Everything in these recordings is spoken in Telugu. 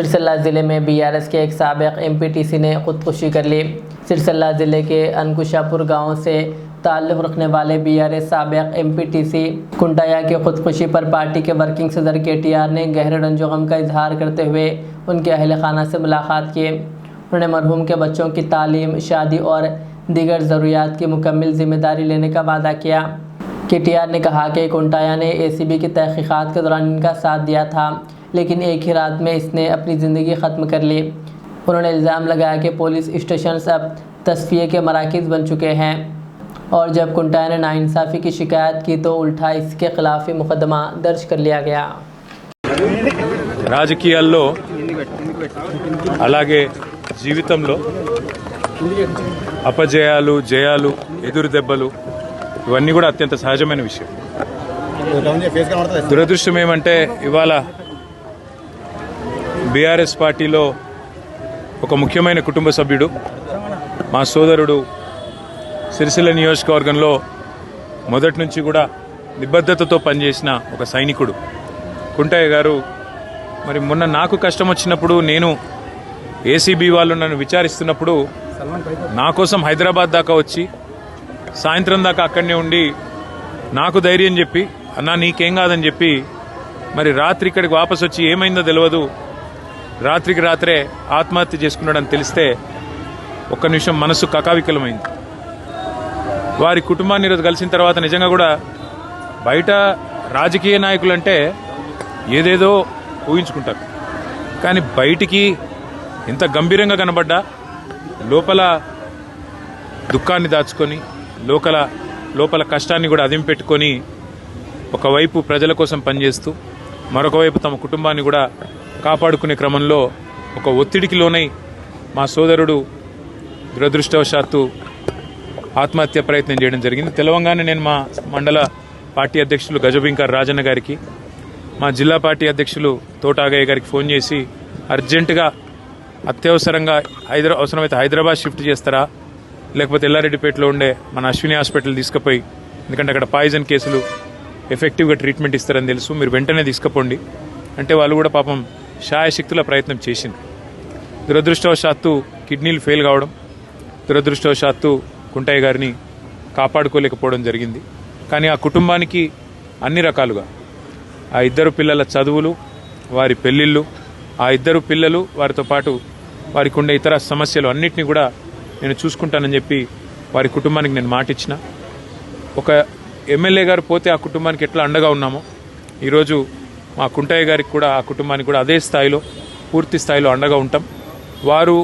सिरसल्ला ज़िले में बीआरएस के एक साबिक़ एमपीटीसी ने खुदकुशी कर ली। सिरसल्ला ज़िले के अनकुशापुर गांव से ताल्लुक़ रखने वाले बीआरएस साबिक़ एमपीटीसी कुंटाया की खुदकुशी पर पार्टी के वर्किंग सदर केटीआर ने गहरे रंजो गम का इजहार करते हुए उनके अहल खाना से मुलाकात की। उन्होंने मरहूम के बच्चों की तालीम, शादी और दीगर ज़रूरियात की मुकम्मल ज़िम्मेदारी लेने का वादा किया। केटीआर ने कहा कि कुंटाया ने एसीबी की तहक़ीक़ात के दौरान इनका साथ दिया था, लेकिन एक ही रात में इसने अपनी ज़िंदगी ख़त्म कर ली। उन्होंने इल्ज़ाम लगाया कि पुलिस स्टेशन अब तस्फ़िये के मराकिज़ बन चुके हैं और जब कुंटाया ने नाइंसाफ़ी की शिकायत की तो उल्टा इसके खिलाफ मुकदमा दर्ज कर लिया गया। రాజకీయాల్లో అలాగే జీవితంలో అపజయాలు, జయాలు, ఎదురు దెబ్బలు ఇవన్నీ కూడా అత్యంత సహజమైన విషయం. దురదృష్టం ఏమంటే ఇవాళ బీఆర్ఎస్ పార్టీలో ఒక ముఖ్యమైన కుటుంబ సభ్యుడు, మా సోదరుడు, సిరిసిల్ల నియోజకవర్గంలో మొదటి నుంచి కూడా నిబద్ధతతో పనిచేసిన ఒక సైనికుడు కుంటయ్య గారు మరి మొన్న నాకు కష్టం వచ్చినప్పుడు, నేను ఏసీబీ వాళ్ళు నన్ను విచారిస్తున్నప్పుడు నా కోసం హైదరాబాద్ దాకా వచ్చి సాయంత్రం దాకా అక్కడనే ఉండి నాకు ధైర్యం చెప్పి, అన్నా నీకేం కాదని చెప్పి మరి రాత్రి ఇక్కడికి వాపసు వచ్చి ఏమైందో తెలియదు, రాత్రికి రాత్రే ఆత్మహత్య చేసుకున్నాడని తెలిస్తే ఒక్క నిమిషం మనసు కకావికలమైంది. వారి కుటుంబాన్ని ఈరోజు కలిసిన తర్వాత నిజంగా కూడా బయట రాజకీయ నాయకులంటే ఏదేదో ఊహించుకుంటారు, కానీ బయటికి ఎంత గంభీరంగా కనబడ్డా లోపల దుఃఖాన్ని దాచుకొని లోపల కష్టాన్ని కూడా అదింపెట్టుకొని ఒకవైపు ప్రజల కోసం పనిచేస్తూ మరొక వైపు తమ కుటుంబాన్ని కూడా కాపాడుకునే క్రమంలో ఒక ఒత్తిడికి లోనై మా సోదరుడు దురదృష్టవశాత్తు ఆత్మహత్య ప్రయత్నం చేయడం జరిగింది. తెలవంగానే నేను మా మండల పార్టీ అధ్యక్షులు గజబింకర్ రాజన్న గారికి, మా జిల్లా పార్టీ అధ్యక్షులు తోటాగయ్య గారికి ఫోన్ చేసి అర్జెంటుగా అత్యవసరంగా అవసరమైతే హైదరాబాద్ షిఫ్ట్ చేస్తారా, లేకపోతే ఎల్లారెడ్డిపేటలో ఉండే మన అశ్విని హాస్పిటల్ తీసుకుపోయి, ఎందుకంటే అక్కడ పాయిజన్ కేసులు ఎఫెక్టివ్గా ట్రీట్మెంట్ ఇస్తారని తెలుసు, మీరు వెంటనే తీసుకుపోండి అంటే వాళ్ళు కూడా పాపం శాయశక్తుల ప్రయత్నం చేసింది. దురదృష్టవశాత్తు కిడ్నీలు ఫెయిల్ కావడం, దురదృష్టవశాత్తు కుంటయ్య గారిని కాపాడుకోలేకపోవడం జరిగింది. కానీ ఆ కుటుంబానికి అన్ని రకాలుగా ఆ ఇద్దరు పిల్లల చదువులు, వారి పెళ్లిళ్ళు, ఆ ఇద్దరు పిల్లలు, వారితో పాటు వారికి ఉండే ఇతర సమస్యలు అన్నింటినీ కూడా నేను చూసుకుంటానని చెప్పి వారి కుటుంబానికి నేను మాటిచ్చిన. ఒక ఎమ్మెల్యే గారు పోతే ఆ కుటుంబానికి ఎట్లా అండగా ఉన్నామో ఈరోజు మా కుంటయ్య గారికి కూడా, ఆ కుటుంబానికి కూడా అదే స్థాయిలో, పూర్తి స్థాయిలో అండగా ఉంటాం. వారు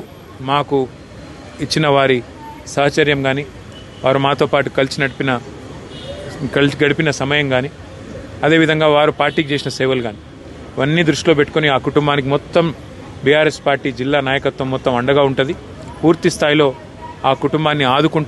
మాకు ఇచ్చిన వారి సహచర్యం కానీ, వారు మాతో పాటు కలిసి గడిపిన సమయం కానీ, అదేవిధంగా వారు పార్టీకి చేసిన సేవలు కానీ ఇవన్నీ దృష్టిలో పెట్టుకుని ఆ కుటుంబానికి మొత్తం బీఆర్ఎస్ పార్టీ జిల్లా నాయకత్వం మొత్తం అండగా ఉంటుంది. పూర్తి స్థాయిలో ఆ కుటుంబాన్ని ఆదుకుంటాం.